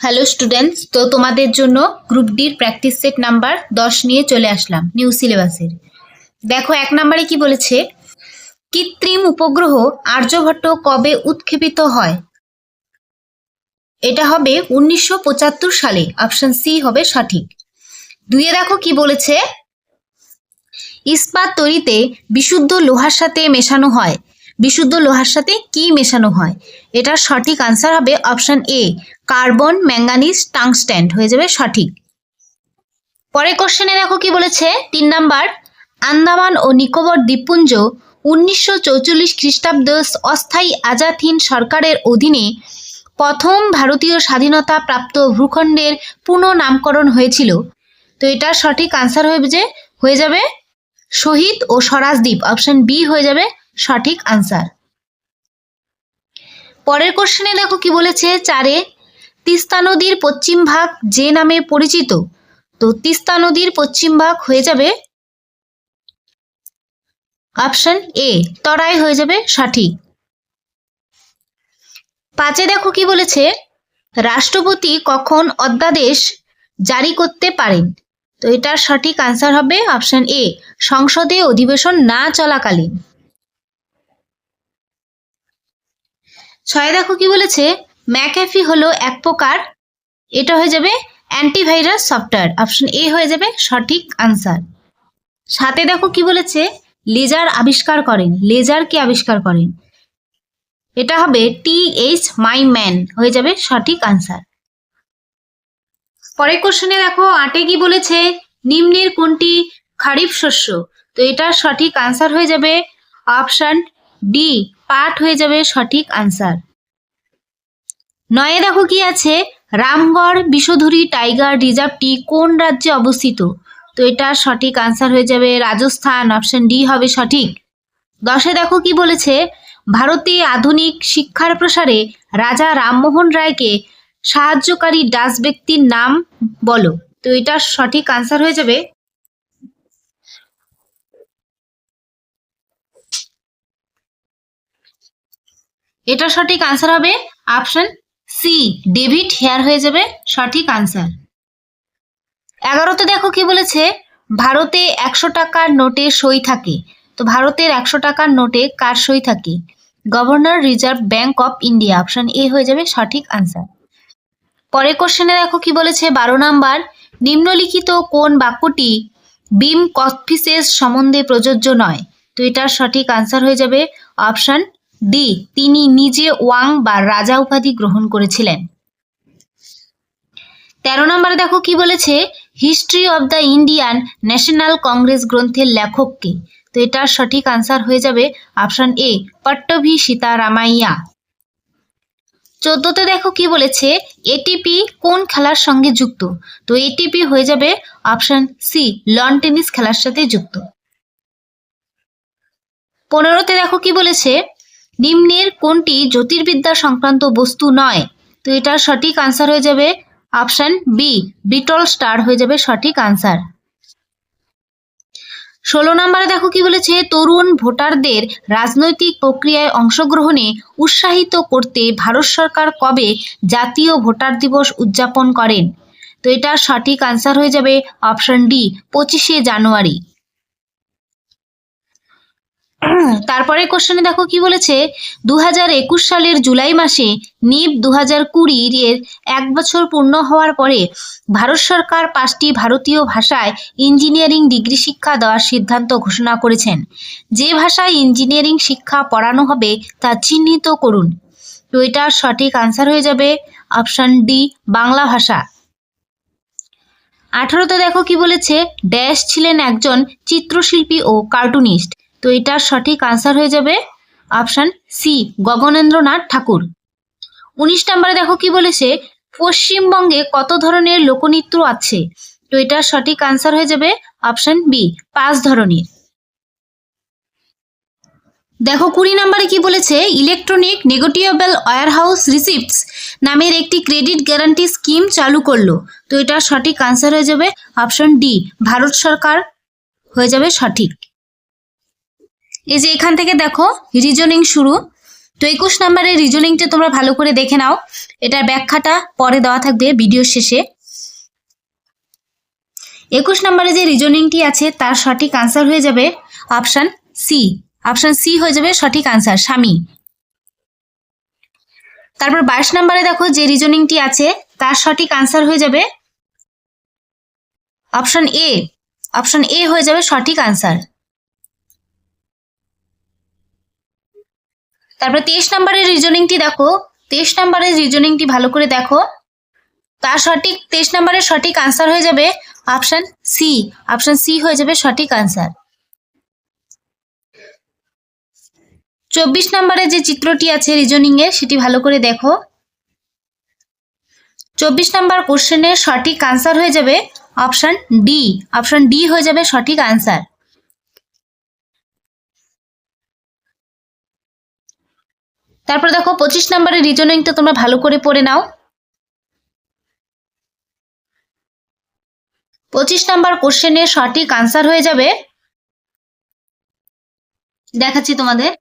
Hello students, তো তোমাদের জন্য গ্রুপ ডির প্র্যাকটিস সেট নাম্বার 10 নিয়ে চলে আসলাম নিউ সিলেবাসের। দেখো 1 নম্বরে কি বলেছে, কৃত্রিম উপগ্রহ আর্যভট্ট কবে উৎক্ষেপিত হয়? এটা হবে 1975 সালে, অপশন সি হবে সঠিক। 2-এ দেখো কি বলেছে, ইস্পাত তৈরিতে বিশুদ্ধ লোহার সাথে মেশানো হয়। বিশুদ্ধ লোহার সাথে কি মেশানো হয়? এটার সঠিক আনসার হবে option A, carbon, manganese, tungsten হয়ে যাবে সঠিক। পরের কোশ্চেনে দেখো কি বলেছে, 3 নাম্বার, আন্দামান ও নিকোবর দ্বীপপুঞ্জ 1944 খ্রিস্টাব্দ অস্থায়ী আজাদ হিন্দ সরকারের অধীনে প্রথম ভারতীয় স্বাধীনতা প্রাপ্ত ভূখণ্ডের পুনঃনামকরণ হয়েছিল। তো এটার সঠিক আনসার হয়ে যাবে শহীদ ও স্বরাজ দ্বীপ, অপশন বি হয়ে যাবে সঠিক আনসার। পরের কোশ্চেনে দেখো কি বলেছে, 4-এ, তিস্তা নদীর পশ্চিম ভাগ যে নামে পরিচিত। তো তিস্তা নদীর পশ্চিম ভাগ হয়ে যাবে অপশন এ, তরাই হয়ে যাবে সঠিক। 5-এ দেখো কি বলেছে, রাষ্ট্রপতি কখন অধ্যাদেশ জারি করতে পারেন? তো এটার সঠিক আনসার হবে অপশন এ, সংসদে অধিবেশন না চলাকালীন। 6-এ দেখো কি বলেছে, ম্যাকঅ্যাফি হলো এক প্রকার, এটা হয়ে যাবে অ্যান্টিভাইরাস সফটওয়্যার, অপশন এ হয়ে যাবে সঠিক আনসার। 7-এ দেখো কি বলেছে, লেজার আবিষ্কার করেন। লেজার কে আবিষ্কার করেন? এটা হবে টি.এইচ. মাইম্যান হয়ে যাবে সঠিক আনসার। পরের কোশ্চেনে দেখো 8-এ কি বলেছে, নিম্নের কোনটি খারিফ শস্য? তো এটার সঠিক আনসার হয়ে যাবে অপশন ডি, পাট হয়ে যাবে সঠিক আনসার। 9-এ দেখো কি আছে, রামগড় বিষধরী টাইগার রিজার্ভটি কোন রাজ্যে অবস্থিত? তো এটার সঠিক আনসার হয়ে যাবে রাজস্থান, অপশন ডি হবে সঠিক। 10-এ দেখো কি বলেছে, ভারতে আধুনিক শিক্ষার প্রসারে রাজা রামমোহন রায়কে সাহায্যকারী ডাচ ব্যক্তির নাম বলো। তো এটার সঠিক আনসার হয়ে যাবে এটা সঠিক আনসার হবে অপশন সি, ডেভিড হেয়ার হয়ে যাবে সঠিক আনসার। 11-তে দেখো কি বলেছে, ভারতে 100 টাকার নোটে সই থাকে। তো ভারতের 100 টাকার নোটে কার সই থাকে? Governor reserve bank of India, option A হয়ে যাবে সঠিক আনসার। পরের কোশ্চেনে দেখো কি বলেছে, 12 নাম্বার, নিম্নলিখিত কোন বাক্যটি বিম কথফিসেস সম্বন্ধে প্রযোজ্য নয়? তো এটার সঠিক আনসার হয়ে যাবে অপশন ডি, তিনি নিজে ওয়াং বা রাজা উপাধি গ্রহণ করেছিলেন। 13 নম্বরে দেখো কি বলেছে, history of the Indian national Congress গ্রন্থের লেখক কে? তো এটার সঠিক আনসার হয়ে যাবে অপশন এ, পট্টভি সীতারামাইয়া। 14-তে দেখো কি বলেছে, এটিপি কোন খেলার সঙ্গে যুক্ত? তো এটিপি হয়ে যাবে অপশন সি, লন টেনিস খেলার সাথে যুক্ত। 15-তে দেখো কি বলেছে, নিম্নের কোনটি জ্যোতির্বিদ্যা সংক্রান্ত বস্তু নয়? তো এটার সঠিক আনসার হয়ে যাবে অপশন বি, বিটল স্টার হয়ে যাবে সঠিক আনসার। 16 নম্বরে দেখো কি বলেছে, তরুণ ভোটারদের রাজনৈতিক প্রক্রিয়ায় অংশগ্রহণে উৎসাহিত করতে ভারত সরকার কবে জাতীয় ভোটার দিবস উদযাপন করেন? তো এটার সঠিক আনসার হয়ে যাবে অপশন ডি, 25শে জানুয়ারি। তারপরে কোশ্চেনে দেখো কি বলেছে, 2021 সালের জুলাই মাসে নিপ 2020 এর 1 বছর পূর্ণ হওয়ার পরে ভারত সরকার 5টি ভারতীয় ভাষায় ইঞ্জিনিয়ারিং ডিগ্রি শিক্ষা দেওয়ার সিদ্ধান্ত ঘোষণা করেছেন। যে ভাষায় ইঞ্জিনিয়ারিং শিক্ষা পড়ানো হবে তা চিহ্নিত করুন। তো এটার সঠিক আনসার হয়ে যাবে অপশন ডি, বাংলা ভাষা। 18-তে দেখো কি বলেছে, ড্যাশ ছিলেন একজন চিত্রশিল্পী ও কার্টুনিস্ট। তো এটার সঠিক আনসার হয়ে যাবে অপশন সি, গগনেন্দ্রনাথ ঠাকুর। 19 নম্বরে দেখো কি বলেছে, পশ্চিমবঙ্গে কত ধরনের লোকনৃত্য আছে? তো এটার সঠিক আনসার হয়ে যাবে অপশন বি, 5 ধরনের। দেখো 20 নম্বরে কি বলেছে, ইলেকট্রনিক নেগোটিয়েবল ওয়্যারহাউস রিসিপ্টস নামের একটি ক্রেডিট গ্যারান্টি স্কিম চালু করলো। তো এটার সঠিক আনসার হয়ে যাবে অপশন ডি, ভারত সরকার হয়ে যাবে সঠিক। এই যে এখান থেকে দেখো রিজনিং শুরু, তো 21 নম্বরের রিজনিংটা তোমরা ভালো করে দেখে নাও, এটার ব্যাখ্যাটা পরে দেওয়া থাকবে ভিডিওর শেষে। 21 নম্বরে যে রিজনিংটি আছে তার সঠিক আনসার হয়ে যাবে অপশন সি। অপশন সি হয়ে যাবে সঠিক আনসার, স্বামী। তারপর 22 নম্বরে দেখো যে রিজনিংটি আছে তার সঠিক আনসার হয়ে যাবে অপশন এ। অপশন এ হয়ে যাবে সঠিক আনসার। তারপর 23 নম্বরের রিজনিংটি দেখো, 23 নম্বরের রিজনিংটি ভালো করে দেখো, তার সঠিক 23 নম্বরের সঠিক আনসার হয়ে যাবে অপশন সি। অপশন সি হয়ে যাবে সঠিক আনসার। 24 নম্বরে যে চিত্রটি আছে রিজনিং এর সেটি ভালো করে দেখো। 24 নম্বর কোশ্চেনের সঠিক আনসার হয়ে যাবে অপশন ডি। অপশন ডি হয়ে যাবে সঠিক আনসার। তারপর দেখো 25 নম্বরের রিজনিংটা তোমরা ভালো করে পড়ে নাও। 25 নম্বর কোশ্চেনের সঠিক আনসার হয়ে যাবে, দেখাচ্ছি তোমাদের।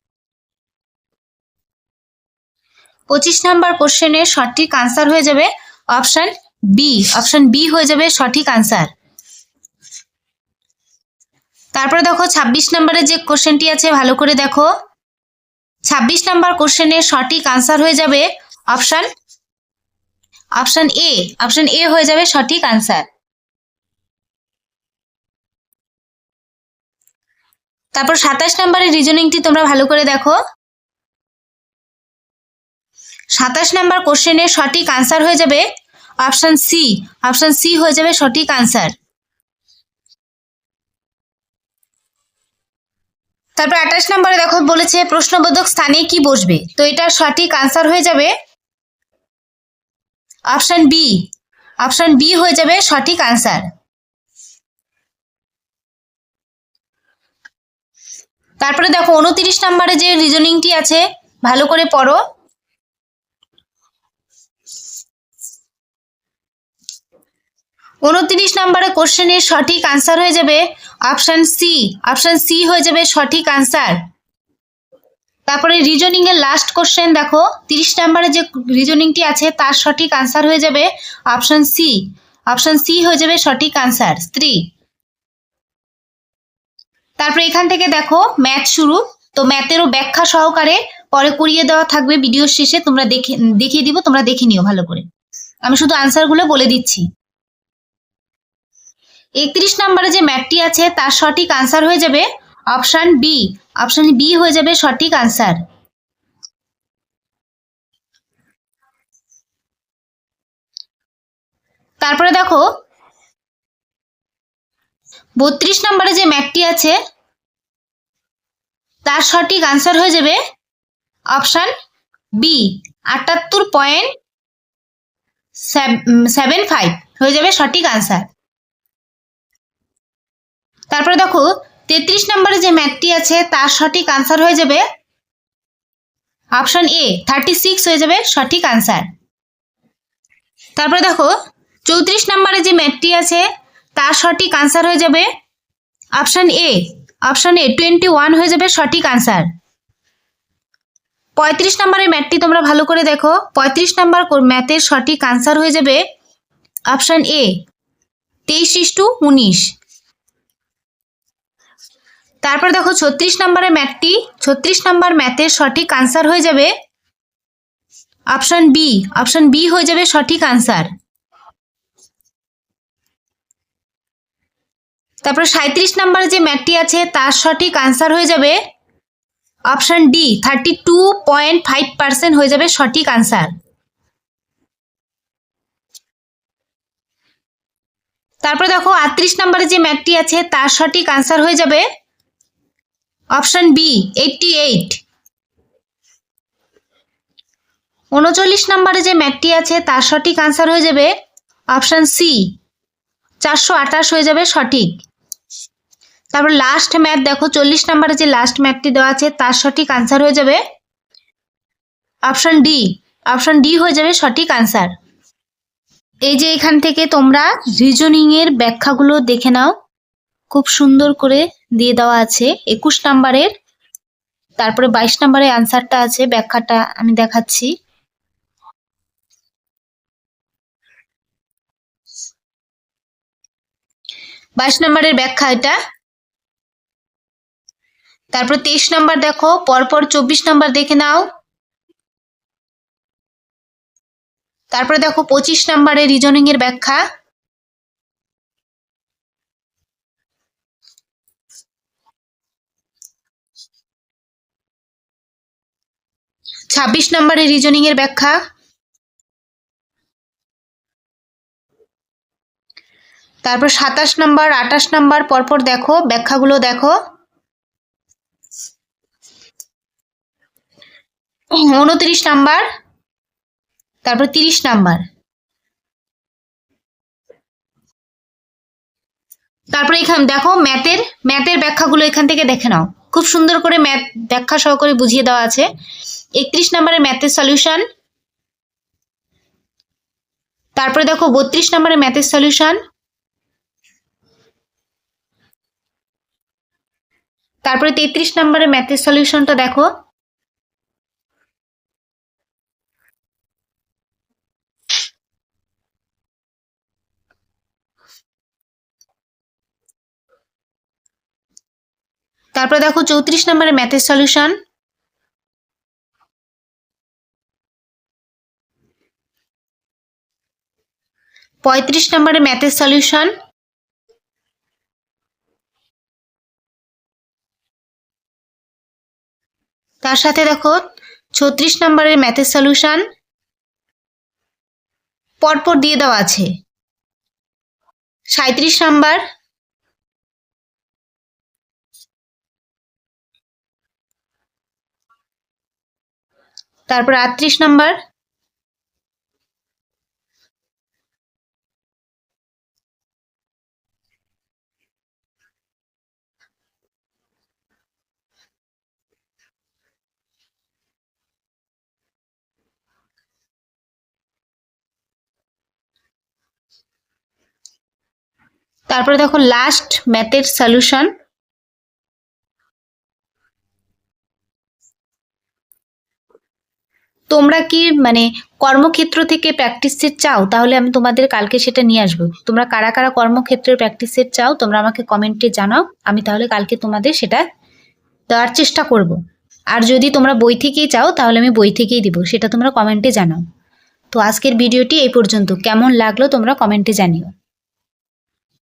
25 নম্বর কোশ্চেনের সঠিক আনসার হয়ে যাবে অপশন বি। অপশন বি হয়ে যাবে সঠিক আনসার। তারপরে দেখো 26 নম্বরের যে কোশ্চেনটি আছে ভালো করে দেখো। 26 নম্বর কোশ্চেনের সঠিক আনসার হয়ে যাবে অপশন এ। অপশন এ হয়ে যাবে সঠিক আনসার। তারপর 27 নম্বরের রিজনিংটি তোমরা ভালো করে দেখো। 27 নম্বর কোশ্চেনের সঠিক আনসার হয়ে যাবে অপশন সি। অপশন সি হয়ে যাবে সঠিক আনসার। তারপর 28 নম্বরে দেখো বলেছে প্রশ্নবোধক স্থানে কি বসবে, তো এটার সঠিক আনসার হয়ে যাবে অপশন বি। অপশন বি হয়ে যাবে সঠিক আনসার। তারপরে দেখো 29 নম্বরে যে রিজনিংটি আছে ভালো করে পড়ো। 29 নম্বরে কোশ্চেনের সঠিক আনসার হয়ে যাবে অপশন সি। অপশন সি হয়ে যাবে সঠিক আনসার। তারপরে রিজনিং এর লাস্ট কোশ্চেন দেখো, 30 নম্বরে যে রিজনিংটি আছে তার সঠিক আনসার হয়ে যাবে অপশন সি। অপশন সি হয়ে যাবে সঠিক আনসার, স্ত্রী। তারপরে এখান থেকে দেখো ম্যাথ শুরু, তো ম্যাথেরও ব্যাখ্যা সহকারে পরে করিয়ে দেওয়া থাকবে ভিডিওর শেষে, তোমরা দেখিয়ে দিব, তোমরা দেখে নিও ভালো করে। আমি শুধু আনসারগুলো বলে দিচ্ছি। 31 নম্বরে যে ম্যাথটি আছে তার সঠিক আনসার হয়ে যাবে অপশন বি। অপশন বি হয়ে যাবে সঠিক আনসার। তারপরে দেখো 32 নম্বরে যে ম্যাথটি আছে তার সঠিক আনসার হয়ে যাবে অপশন বি। 78.75 হয়ে যাবে সঠিক আনসার। তারপরে দেখো 33 নম্বরে যে ম্যাথটি আছে তার সঠিক আনসার হয়ে যাবে অপশন এ। 36 হয়ে যাবে সঠিক আনসার। তারপরে দেখো 34 নম্বরে যে ম্যাথটি আছে তার সঠিক আনসার হয়ে যাবে অপশন এ। অপশন এ 21 হয়ে যাবে সঠিক আনসার। 35 নম্বরের ম্যাথটি তোমরা ভালো করে দেখো। 35 নম্বর ম্যাথের সঠিক আনসার হয়ে যাবে অপশন এ 23:19। তারপর দেখো 36 নম্বরের ম্যাথটি, 36 নম্বর ম্যাথের সঠিক আনসার হয়ে যাবে অপশন বি। অপশন বি হয়ে যাবে সঠিক আনসার। তারপর 37 নম্বরে যে ম্যাথটি আছে তার সঠিক আনসার হয়ে যাবে অপশন ডি। 32.5% হয়ে যাবে সঠিক আনসার। তারপর দেখো 38 নম্বরে যে ম্যাথটি আছে তার সঠিক আনসার হয়ে যাবে অপশন বি 88। 39 নম্বরে যে ম্যাথটি আছে তার সঠিক আনসার হয়ে যাবে অপশন সি 428 হয়ে যাবে সঠিক। তারপর লাস্ট ম্যাথ দেখো 40 নম্বরে যে লাস্ট ম্যাথটি দেওয়া আছে তার সঠিক আনসার হয়ে যাবে অপশন ডি। অপশন ডি হয়ে যাবে সঠিক আনসার। এই যে এখান থেকে তোমরা রিজনিং এর ব্যাখ্যাগুলো দেখে নাও, খুব সুন্দর করে দিয়ে দেওয়া আছে। 21 নম্বরের তারপরে 22 নম্বরে অ্যান্সারটা আছে, ব্যাখ্যাটা আমি দেখাচ্ছি। বাইশ নম্বরের ব্যাখ্যা এটা। তারপর 23 নম্বর দেখো, পরপর 24 নম্বর দেখে নাও। তারপরে দেখো 25 নম্বরে রিজনিং এর ব্যাখ্যা। ছাব্বিশ নম্বরে রিজনিং এর ব্যাখ্যা। তারপর 27 নম্বর 28 নম্বর পরপর দেখো, ব্যাখ্যাগুলো দেখো। 29 নাম্বার, তারপর 30 নাম্বার। তারপরে এখানে দেখো ম্যাথের ব্যাখ্যাগুলো এখান থেকে দেখে নাও, খুব সুন্দর করে ম্যাথ ব্যাখ্যা সহকারে বুঝিয়ে দেওয়া আছে। 31 নম্বরে ম্যাথের সলিউশন। তারপরে দেখো 32 নম্বরে ম্যাথের সলিউশন। তারপরে 33 নম্বরে ম্যাথের সলিউশনটা দেখো। তারপরে দেখো 34 নম্বরে ম্যাথের সলিউশন। পঁয়ত্রিশ নম্বরে ম্যাথের সলিউশন। তার সাথে দেখো 36 নম্বরের ম্যাথের সলিউশন পরপর দিয়ে দেওয়া আছে। 37 নাম্বার। তারপর 38 নাম্বার। তারপরে দেখো লাস্ট ম্যাথের সলিউশন। তোমরা কি কর্মক্ষেত্র থেকে প্র্যাকটিস সেট চাও? তাহলে আমি তোমাদের কালকে সেটা নিয়ে আসবো। তোমরা কারা কারা কর্মক্ষেত্রের প্র্যাকটিস সেট চাও তোমরা আমাকে কমেন্টে জানাও, আমি তাহলে কালকে তোমাদের সেটা দেওয়ার চেষ্টা করব। আর যদি তোমরা বই থেকেই চাও তাহলে আমি বই থেকেই দিব, সেটা তোমরা কমেন্টে জানাও। তো আজকের ভিডিওটি এই পর্যন্ত, কেমন লাগলো তোমরা কমেন্টে জানিও।